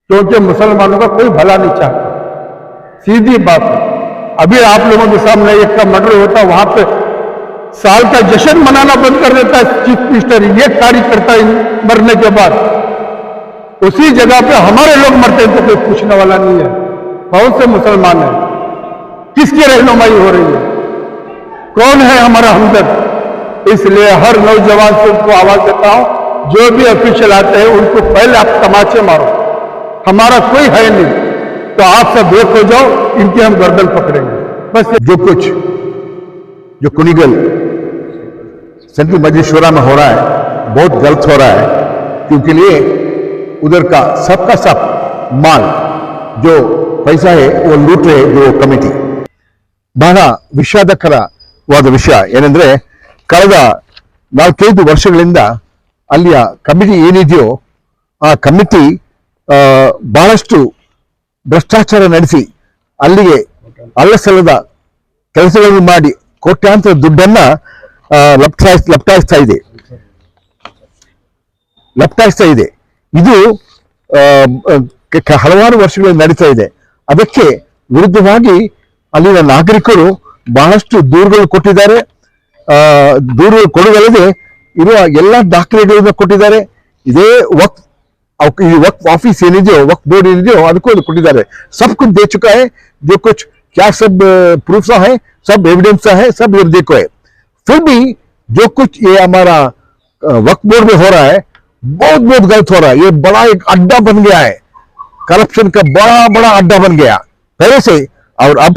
क्योंकि मुसलमानों का कोई भला नहीं चाहता। सीधी बात है। अभी आप लोगों के सामने एक का मर्डर होता, वहां पे साल का जश्न मनाना बंद कर देता है चीफ मिनिस्टर, ये तारीफ करता है मरने के बाद। उसी जगह पे हमारे लोग मरते हैं तो कोई पूछने वाला नहीं है। बहुत से मुसलमान हैं, किसकी रहनुमाई हो रही है? कौन है हमारा हमदर्द? इसलिए हर नौजवान से उनको आवाज देता हूं, जो भी ऑफिशियल आते हैं उनको पहले आप तमाचे मारो। हमारा कोई है नहीं तो आप सब एक हो जाओ, इनकी हम गर्दन पकड़ेंगे। बस जो कुछ जो कुनिगल सेंट्रल मजिस्ट्रेट में हो रहा है बहुत गलत हो रहा है, क्योंकि लिए उधर का सब माल जो पैसा है वो लूट रहे जो कमिटी। ಬಹಳ ವಿಷಾದಕರವಾದ ವಿಷಯ ಏನಂದ್ರೆ, ಕಳೆದ 4-5 ವರ್ಷಗಳಿಂದ ಅಲ್ಲಿಯ ಕಮಿಟಿ ಏನಿದೆಯೋ ಆ ಕಮಿಟಿ ಬಹಳಷ್ಟು ಭ್ರಷ್ಟಾಚಾರ ನಡೆಸಿ ಅಲ್ಲಿಗೆ ಅಲ್ಲಸಲ್ಲದ ಕೆಲಸಗಳನ್ನು ಮಾಡಿ ಕೋಟ್ಯಾಂತರ ದುಡ್ಡನ್ನ ಲಪ್ಟಾಯಿಸ್ತಾ ಇದೆ. ಇದು ಹಲವಾರು ವರ್ಷಗಳಿಂದ ನಡೀತಾ ಇದೆ. ಅದಕ್ಕೆ ವಿರುದ್ಧವಾಗಿ ಅಲ್ಲಿನ ನಾಗರಿಕರು ಬಹಳಷ್ಟು ದೂರುಗಳು ಕೊಟ್ಟಿದ್ದಾರೆ. ದೂರುಗಳು ಕೊಡುವಲ್ಲದೆ ಇರುವ ಎಲ್ಲ ದಾಖಲೆಗಳನ್ನು ಕೊಟ್ಟಿದ್ದಾರೆ. ಇದೇ ವಕ್ಫ್ ऑफिस ಏನಿದೆಯೋ वक्फ बोर्ड ಏನಿದೆಯೋ ಅದಕ್ಕೂ ಕೊಟ್ಟಿದ್ದಾರೆ. सब कुछ दे चुका है, जो कुछ क्या सब प्रूफ है, सब एविडेंस है, सब इधर देखो है। फिर भी जो कुछ ये हमारा वक्फ बोर्ड में हो रहा है बहुत गलत हो रहा है। ये बड़ा एक अड्डा बन गया है, करप्शन का बड़ा अड्डा बन गया पहले से, और अब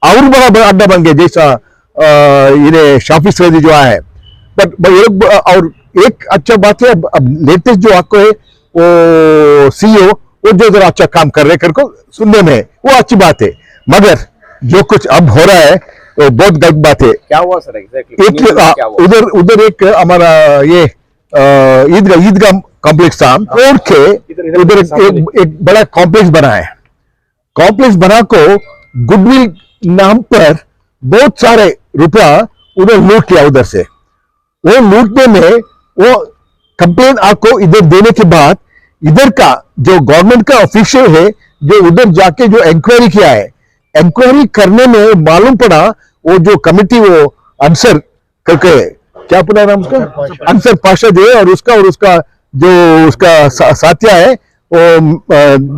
और बड़ा अड्डा बन गया जैसा ये शाफी सईदी जो है। बट और एक अच्छा बात है, अब लेटेस्ट जो आपको है वो सीईओ वो जो जरा अच्छा काम कर रहे करको सुनने में वो अच्छी बात है, मगर जो कुछ अब हो रहा है वो बहुत गलत बात है। क्या हुआ सर एग्जैक्टली? उधर एक हमारा ये ईदगाह कॉम्प्लेक्स था, रोड के उधर एक बड़ा कॉम्प्लेक्स बना है। कॉम्प्लेक्स बना को गुडविल नाम पर बहुत सारे रुपया उधर लूट लिया। उधर से वो लूटने में वो कंप्लेन आपको इधर देने के बाद इधर का जो गवर्नमेंट का ऑफिशियल है जो उधर जाके जो इंक्वायरी किया है, इंक्वायरी करने में मालूम पड़ा वो जो कमिटी वो अंसर करके क्या पड़ा नाम उसका, अंसर पाशा जो है, और उसका जो उसका साथिया है वो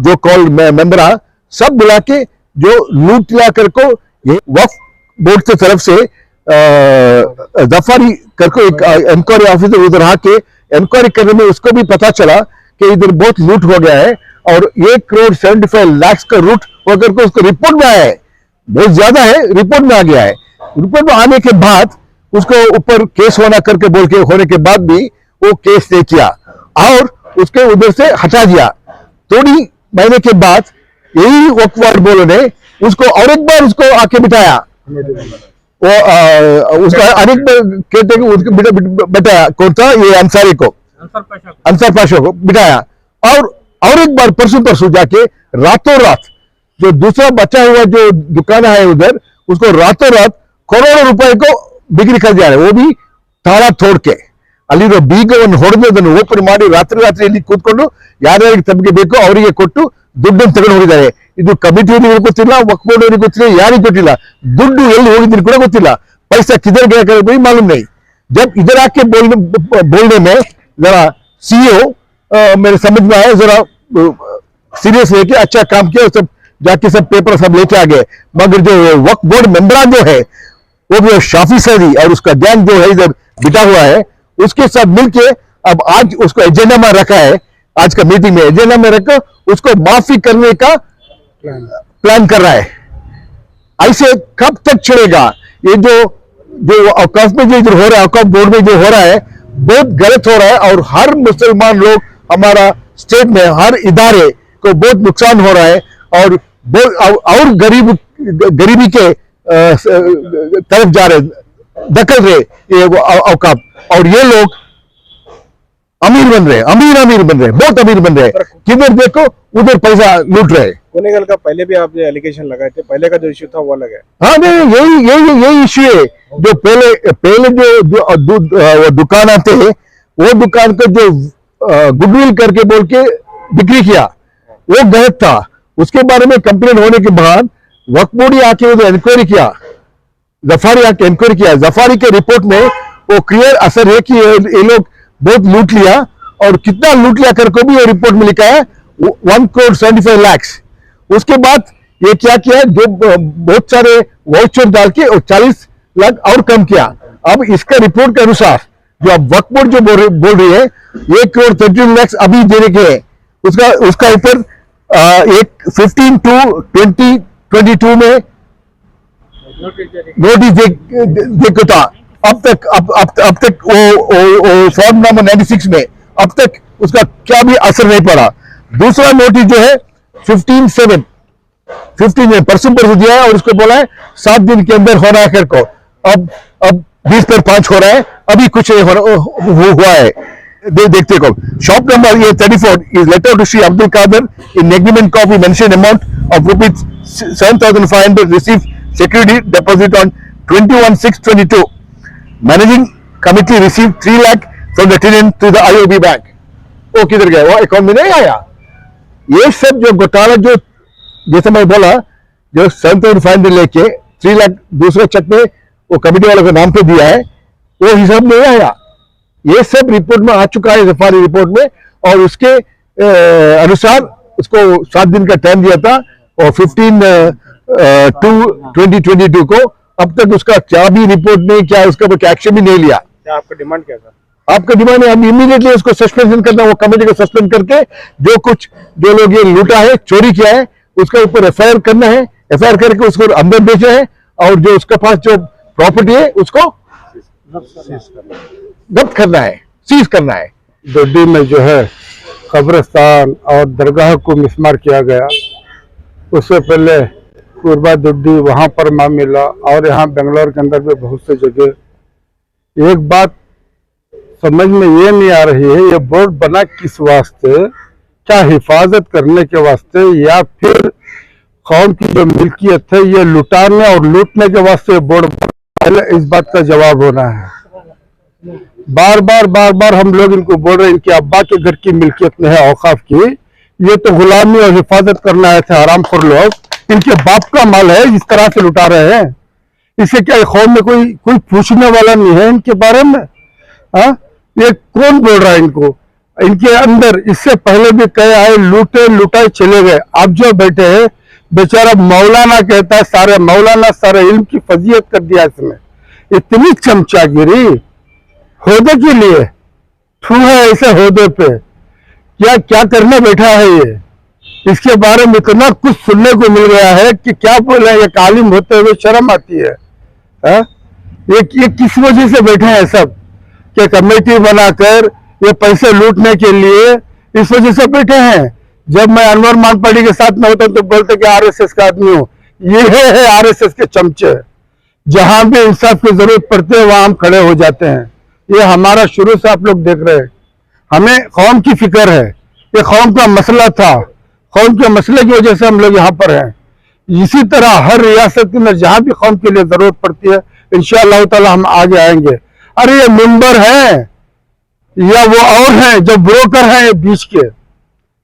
जो कॉल मेंबरा सब बुला के जो लूट लिया कर को ये वक्फ बोर्ड की तरफ से जफारी करके एक इंक्वायरी ऑफिसर उधर आके इंक्वायरी करने में उसको भी पता चला कि इधर बहुत लूट हो गया है और 1,75,00,000 का लूट होकर के उसको रिपोर्ट में आया है। बहुत ज्यादा है, रिपोर्ट में आ गया है। रिपोर्ट में आने के बाद उसको ऊपर केस होना करके बोल के होने के बाद भी वो केस नहीं किया और उसके उधर से हटा दिया। थोड़ी महीने के बाद यही वक्फ बोर्ड बोर्ड ने उसको और एक बार उसको आके बिठाया, वो उसका अनेक कहते उसको बिठाया, कौन था ये अंसारी को, अंसार पाशा को बिठाया, और एक बार परसों जाके रातों रात जो दूसरा बचा हुआ जो दुकान है उधर उसको रातों रात करोड़ों रुपए को बिक्री कर दिया है। वो भी ताला तोड़ के ಅಲ್ಲಿರೋ ಬೀಗವನ್ನು ಹೊಡೆದು ಅದನ್ನು ಓಪನ್ ಮಾಡಿ ರಾತ್ರಿ ಇಲ್ಲಿ ಕೂತ್ಕೊಂಡು ಯಾರ್ಯಾರಿಗೆ ತಮಗೆ ಬೇಕೋ ಅವರಿಗೆ ಕೊಟ್ಟು ದುಡ್ಡನ್ನು ತಗೊಂಡು ಹೋಗಿದ್ದಾರೆ. ಇದು ಕಮಿಟಿಯವರಿಗೆ ಗೊತ್ತಿಲ್ಲ, ವಕ್ಫ್ ಬೋರ್ಡ್ ಅವರಿಗೆ ಗೊತ್ತಿಲ್ಲ, ಯಾರಿಗೂ ಗೊತ್ತಿಲ್ಲ, ದುಡ್ಡು ಎಲ್ಲಿ ಹೋಗಿದ್ರು ಕೂಡ ಗೊತ್ತಿಲ್ಲ, पैसा किधर गया कर भी मालूम नहीं। जब इधर आके बोलने में जरा सीईओ मेरे समझ में आया, जरा सीरियस लेके अच्छा काम किया, सब जाके सब पेपर सब लेके आ गए। मगर जो वक्फ बोर्ड मेंबरान जो है वो भी शाफी सईदी और उसका गैंग जो है इधर बिटा हुआ है, उसके साथ मिलके अब आज उसको एजेंडा में रखा है, आज का मीटिंग में एजेंडा में रखकर उसको माफी करने का प्लान कर रहा है। ऐसे कब तक चलेगा? ये जो औकाफ में जो हो रहा है, औकाफ बोर्ड में जो हो रहा है बहुत गलत हो रहा है और हर मुसलमान लोग हमारा स्टेट में हर इदारे को बहुत नुकसान हो रहा है और गरीबी के तरफ जा रहे, दखल रहे ये औकाफ, और ये लोग अमीर बन रहे, अमीर बन रहे, बहुत अमीर बन रहे, किधर देखो उधर पैसा लूट रहे। कुनिगल का पहले भी आप जो एलिगेशन लगाए थे, पहले का जो इश्यू था वो अलग है। हाँ नहीं, यही इश्यू है। जो पहले जो दुकान आते हैं वो दुकान को जो गुडविल करके बोल के बिक्री किया, वो गलत था। उसके बारे में कंप्लेन होने के बाद वक्फ बोर्ड आके उधर इंक्वायरी किया, जफारी आके इंक्वायरी किया। जफारी के रिपोर्ट में वो क्लियर असर है कि ये लोग बहुत लूट लिया, और कितना लूट लिया करके भी ये रिपोर्ट में लिखा है 1,75 लाख। उसके बाद ये क्या किया, जो बहुत सारे वाउचर डाल के और 40 लाख और कम किया। अब इसका रिपोर्ट के अनुसार जो अब वक्फ बोर्ड जो बोल रही है 1,13 लाख अभी देने के है, उसका ऊपर एक 15 to 2022 में नोटिस देखो था। अब तक वो फॉर्म नंबर 96 में अब तक उसका क्या भी असर नहीं पड़ा। दूसरा नोटिस जो है 15 में परसों दिया है, और उसको बोला है 7 दिन के अंदर हो रहा है कर को। अब 20 पर 5 हो रहा है, अभी कुछ नहीं हुआ है। देखते को शॉप नंबर ये 34 is letter to Shri Abdul Kadar in agreement copy mention amount of ₹7,500 receive security deposit on 21/6/22. Managing committee received 3 lakh from the tenant to the IOB bank. वो किधर गया, वो अकाउंट में नहीं आया। ये सब जो घोटाला, जो जैसे मैं बोला, जो 7,500 लेके 3 लाख दूसरे चेक में वो कमिटी वालों के नाम पे दिया है, वो हिसाब नहीं आया। ये सब रिपोर्ट में आ चुका है, जफारी रिपोर्ट में, और उसके अनुसार उसको 7 दिन का टाइम दिया था, और 15 to 2022 को अब तक उसका क्या भी रिपोर्ट नहीं किया, उसका कोई एक्शन भी नहीं लिया। क्या आपका डिमांड क्या था? आपका डिमांड है अब इमीडिएटली उसको सस्पेंशन करना, वो कमेटी को सस्पेंड करके जो लोग ये लूटा है, चोरी किया है, उसके ऊपर एफआईआर करना है, एफआईआर करके उसको अंदर बेचा है, और जो उसके पास जो प्रॉपर्टी है उसको जब्त करना है, सीज करना है। दोड्डी में जो है कब्रिस्तान और दरगाह को मिसमार किया गया, उससे पहले कुरबा दोड्डी वहां पर मामला, और यहाँ बेंगलोर के अंदर भी बहुत से जगह। एक बात समझ में ये नहीं आ रही है, ये बोर्ड बना किस वास्ते, क्या हिफाजत करने के वास्ते, या फिर कौम की जो मिल्कियत है ये लुटाने और लूटने के वास्ते बोर्ड। पहले इस बात का जवाब होना है। बार बार हम लोग इनको बोल रहे हैं इनके अब्बा के घर की मिल्कियत में है औकाफ की, ये तो गुलामी और हिफाजत करना आए थे हरामखोर लोग, इनके बाप का माल है, इस तरह से लुटा रहे हैं। इससे क्या कौम में कोई पूछने वाला नहीं है इनके बारे में? हाँ, ये कौन बोल रहा है इनको? इनके अंदर इससे पहले भी कहे आए, लूटे लुटाए चले गए। अब जो बैठे हैं, बेचारा मौलाना कहता है, सारे मौलाना सारे इल्म की फजीयत कर दिया इसमें। इतनी चमचागिरी होदे के लिए, ठू है ऐसे होदे पे, क्या करने बैठा है ये? इसके बारे में इतना कुछ सुनने को मिल गया है कि क्या बोले, एक आलिम होते हुए शर्म आती है। ये किस वजह से बैठे हैं सब, कि कमेटी बनाकर ये पैसे लूटने के लिए, इस वजह से बैठे हैं। जब मैं अनवर मानपाड़ी के साथ में होता तो बोलते कि आरएसएस का आदमी हूं, ये है आरएसएस के चमचे। जहां भी इंसाफ की जरूरत पड़ती है वहां हम खड़े हो जाते हैं। ये हमारा शुरू से आप लोग देख रहे हैं, हमें कौम की फिक्र है, ये कौम का मसला था, कौम के मसले की वजह से हम लोग यहाँ पर हैं। इसी तरह हर रियासत में जहां भी कौम के लिए जरूरत पड़ती है इंशाअल्लाह ताला हम आगे आएंगे। अरे ये मेंबर हैं या वो और हैं जो ब्रोकर हैं बीच के,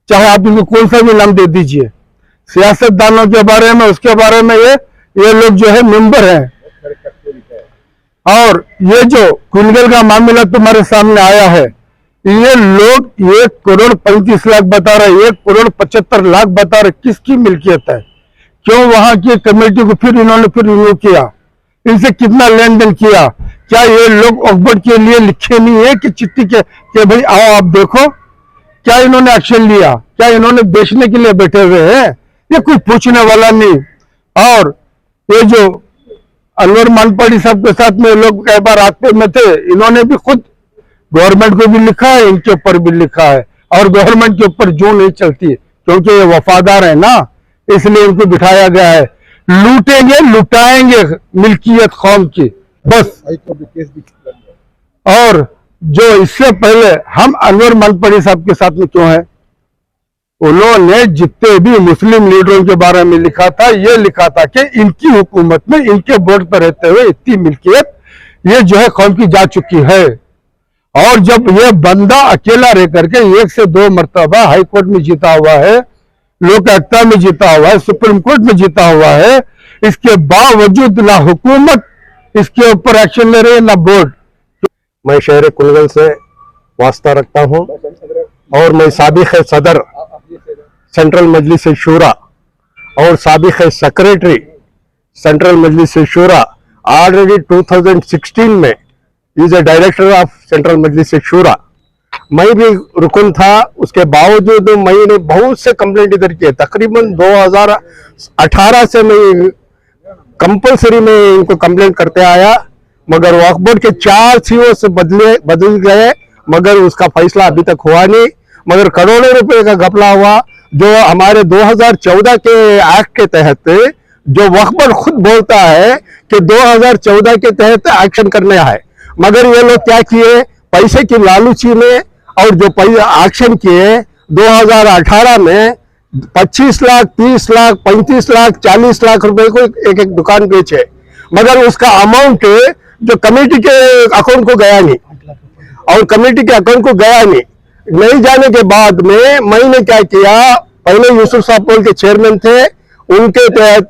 चाहे आप इनको कौन सा भी नाम दे दीजिए, सियासतदानों के बारे में, उसके बारे में ये लोग जो है मेंबर हैं। और ये जो कुंडल का मामला तुम्हारे सामने आया है, ये लोग 1,35,00,000 बता रहे, 1,75,00,000 बता रहे, किसकी मिल्कियत है? क्यों वहां की कमेटी को फिर इन्होंने रिन्यू किया? इनसे कितना लेन देन किया? क्या ये लोग ऑकबर्ड के लिए लिखे नहीं है कि चिट्ठी के भाई आओ आप देखो? क्या इन्होंने एक्शन लिया? क्या इन्होंने बेचने के लिए बैठे हुए हैं? ये कोई पूछने वाला नहीं। और ये जो अनवर मानपाड़ी साहब के साथ में लोग कई बार आते में थे, इन्होंने भी खुद गवर्नमेंट को भी लिखा है, इनके ऊपर भी लिखा है, और गवर्नमेंट के ऊपर जो नहीं चलती क्योंकि ये वफादार है ना, इसलिए इनको बिठाया गया है। लूटेंगे लुटाएंगे मिल्कियत कौम की बस। और जो इससे पहले हम अनवर मानपाड़ी साहब के साथ में क्यों है, उन्होंने जितने भी मुस्लिम लीडरों के बारे में लिखा था, ये लिखा था कि इनकी हुकूमत में इनके बोर्ड पर रहते हुए इतनी मिल्कियत ये जो है कौम की जा चुकी है। और जब ये बंदा अकेला रह करके 1 से 2 मरतबा हाई कोर्ट में जीता हुआ है, लोक आयुक्ता में जीता हुआ है, सुप्रीम कोर्ट में जीता हुआ है, इसके बावजूद ना हुकूमत इसके ऊपर एक्शन ले रही है ना बोर्ड। मैं शहर कुलगल से वास्ता रखता हूं और मैं साबिक सदर सेंट्रल मजलिस शूरा और साबिक सेक्रेटरी सेंट्रल मजलिस शूरा, ऑलरेडी 2016 में is a director of central Majlis Shura. मैं भी रुकन था, उसके बावजूद मैंने बहुत से कंप्लेंट इधर किए। तकरीबन 2018 से मैं कंपलसरी में इनको कंप्लेंट करते आया, मगर वक्फ बोर्ड के 4 सीओ से बदल गए, मगर उसका फैसला अभी तक हुआ नहीं। मगर करोड़ों रुपए का घपला हुआ, जो हमारे 2014 के एक्ट के तहत जो वक्फ बोर्ड खुद बोलता है कि 2014 के तहत एक्शन करने आए, मगर ये लोग क्या किए, पैसे की लालूची में और जो एक्शन किए 2018 में 25 लाख, 30 लाख, 35 लाख, 40 लाख रुपए को एक दुकान बेचे, मगर उसका अमाउंट जो कमेटी के अकाउंट को गया नहीं, और कमेटी के अकाउंट को गया नहीं जाने के बाद में मैंने क्या किया, पहले यूसुफ साहब पोल के चेयरमैन थे, उनके तहत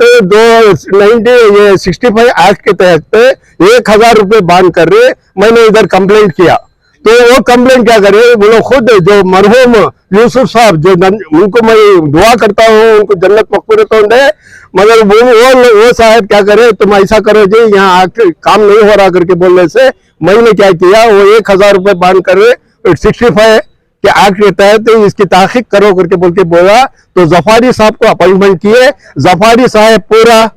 65 एक्ट के तहत 1000 रुपए बांध कर मैंने इधर कंप्लेंट किया। तो वो कंप्लेंट क्या करे, वो लोग खुद जो मरहूम यूसुफ साहब, जो उनको मैं दुआ करता हूँ उनको जन्नत मकबूरत हो दे, मगर वो साहब क्या करे, तुम ऐसा करो जी, यहाँ काम नहीं हो रहा करके बोलने से मैंने क्या किया, वो 1000 रुपए बांध कर 65 के एक्ट के तहत इसकी ताकीक करो करके बोल के बोला। तो जफारी साहब को अपॉइंटमेंट किए, जफारी साहब पूरा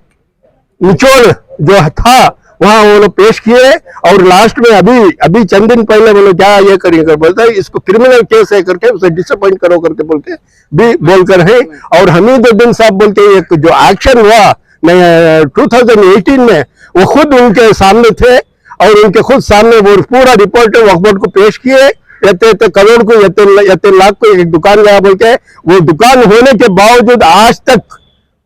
निचोड़ जो था वहां वो लोग पेश किए, और लास्ट में अभी चंद दिन पहले बोले क्या ये करिए बोलता है, इसको क्रिमिनल केस है करके उसे डिसअपॉइंट करो करके बोल के भी बोलकर है। और हमीदुद्दीन साहब बोल के एक जो एक्शन हुआ 2018 में, वो खुद उनके सामने थे और उनके खुद सामने वो पूरा रिपोर्ट वक्फ बोर्ड को पेश किए। इतने करोड़ को, इतने लाख को एक दुकान गया बोल के, वो दुकान होने के बावजूद आज तक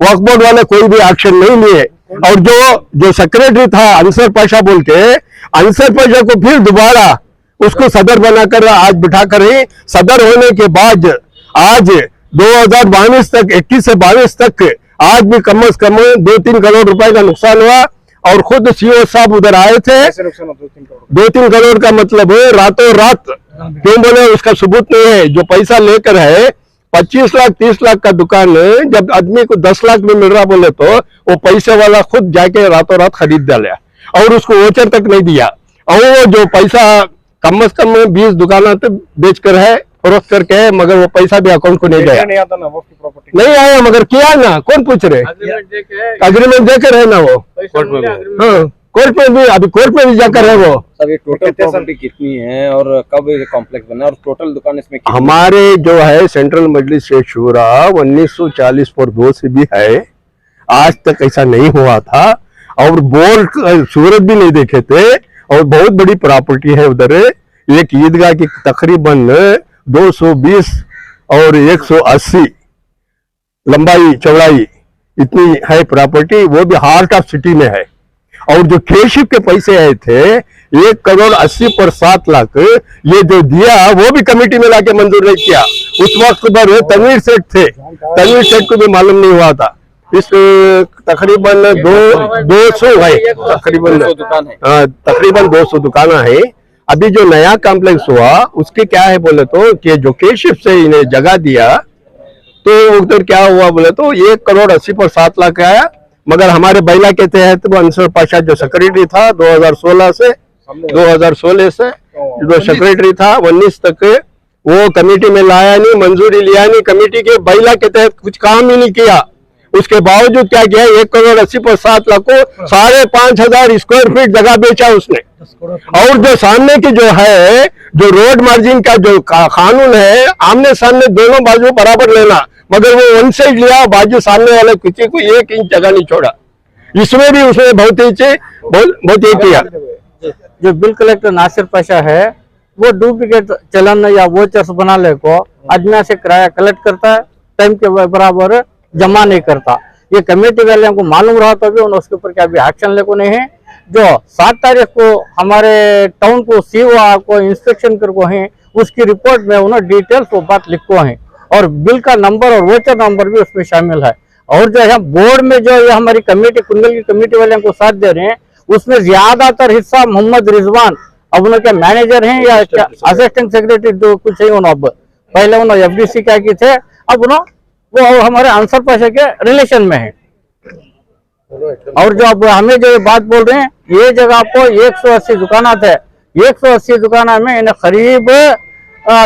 वक्फ बोर्ड वाले कोई भी एक्शन नहीं लिए। और जो सेक्रेटरी था अंसर पाशा बोल के, अंसर पाशा को फिर दोबारा उसको सदर बनाकर आज बिठाकर ही, सदर होने के बाद आज 2022 तक 21 से 22 तक आज भी कम से कम 2-3 करोड़ रुपए का नुकसान हुआ। और खुद सीओ साहब उधर आए थे। 2-3 करोड़ का मतलब है रातों रात, क्यों बोले उसका सबूत नहीं है। जो पैसा लेकर है 25 लाख 30 लाख का दुकान, जब आदमी को 10 लाख में मिल रहा बोले तो वो पैसे वाला खुद जाके रातों रात खरीद डाला और उसको वोचर तक नहीं दिया। और वो जो पैसा कम से कम 20 दुकानों पे बेच कर है, फरोख्त करके है, मगर वो पैसा भी अकाउंट को नहीं गया, नहीं आता ना वो प्रॉपर्टी नहीं आया, मगर किया ना, कौन पूछ रहे, अग्रीमेंट देकर है ना वो कोर्ट में। हाँ, कोर्ट में भी, अभी कोर्ट में भी जाकर है वो। सर ये टोटल प्रॉपर्टी कितनी है और कब ये कॉम्प्लेक्स बना और टोटल दुकान इसमें कितनी? हमारे जो है सेंट्रल मजलिस शूरा 1940 पर 2 से भी है, आज तक ऐसा नहीं हुआ था। और बोर्ड सूरत भी नहीं देखे थे, और बहुत बड़ी प्रॉपर्टी है उधर। एक ईदगाह की तकरीबन 220 और 180 लंबाई चौड़ाई इतनी है प्रॉपर्टी, वो भी हार्ट ऑफ सिटी में है। और जो केशिफ के पैसे आए थे 1 करोड़ 80 पर 7 लाख, ये जो दिया वो भी कमेटी में लाके मंजूर नहीं किया। उस वक्त पर तनवीर सेठ थे, तनवीर सेठ को भी मालूम नहीं हुआ था। इस तकरीबन 200 है, तकरीबन 200 दुकान है। अभी जो नया कॉम्प्लेक्स हुआ उसके क्या है बोले तो कि जो केशिफ से इन्हें जगह दिया तो उधर क्या हुआ बोले तो 1 करोड़ 80 पर 7 लाख आया। मगर हमारे बैला के तहत वो अंसर पाशा जो सेक्रेटरी था 2016 से जो सेक्रेटरी था 19 तक, वो कमेटी में लाया नहीं, मंजूरी लिया नहीं, कमेटी के बैला के तहत कुछ काम ही नहीं किया। उसके बावजूद क्या किया, 1 करोड़ 80 पर 7 लाख को 5,500 स्क्वायर फीट जगह बेचा उसने। और जो सामने की जो है, जो रोड मार्जिन का जो कानून है, आमने सामने दोनों बाजू बराबर लेना, मगर वो वन साइड लिया, बाजू सामने वाले किसी को 1 इंच जगह नहीं छोड़ा। इसमें भी उसने बहुत ही किया। जो बिल कलेक्टर नासिर पाशा है वो डुप्लीकेट चलन या वोचर्स बनाने को आदमी से किराया कलेक्ट करता है, टाइम के बराबर जमा नहीं करता। ये कमेटी वाले को मालूम रहा तो भी उन्होंने उसके ऊपर क्या भी एक्शन ले को नहीं है। जो 7 तारीख को हमारे टाउन को सीओ को इंस्पेक्शन कर को है, उसकी रिपोर्ट में उन्होंने डिटेल्स वो बात लिखो है। और बिल का नंबर और वोचर नंबर भी उसमें शामिल है। और जो है बोर्ड में जो ये हमारी कमेटी, कुंडल की कमेटी वाले हमको साथ दे रहे हैं, उसमें ज्यादातर हिस्सा मोहम्मद रिजवान अब उनके मैनेजर हैं या असिस्टेंट सेक्रेटरी जो कुछ है, उन्होंने अब पहले उन्होंने FDC क्या की थे, अब वो हमारे अंसर पाशा के रिलेशन में है। और जो अब हमें जो बात बोल रहे हैं, ये जगह आपको 180 दुकान है, 180 दुकान में इन्हें करीब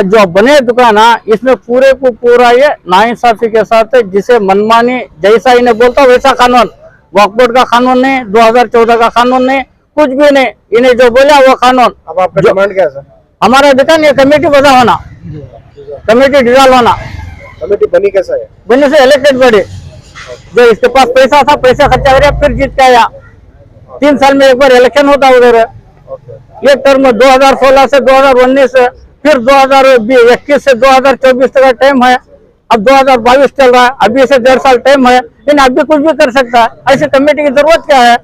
जो बने दुकान, इसमें पूरे को पूरा ये नाइंसाफी के साथ है, जिसे मनमानी जैसा इन्हें बोलता वैसा कानून, वक्फ बोर्ड का कानून नहीं, 2014 का कानून नहीं, कुछ भी नहीं, इन्हें जो बोला वो कानून। अब आपका डिमांड क्या है सर? हमारा दुकान ये कमेटी बजा होना, कमेटी डिजॉल्व होना। कमेटी बनी कैसा है? बनने से इलेक्टेड बॉडी, जो इसके पास पैसा था, पैसा खर्चा करे, फिर जीत के आया। 3 साल में एक बार इलेक्शन होता उधर। ये टर्म 2016 से 2019, फिर 2021 से 2024 तक का टाइम है। अब 2022 चल रहा है, अभी से 1.5 साल टाइम है, लेकिन अब भी कुछ भी कर सकता है। ऐसे कमेटी की जरूरत क्या है?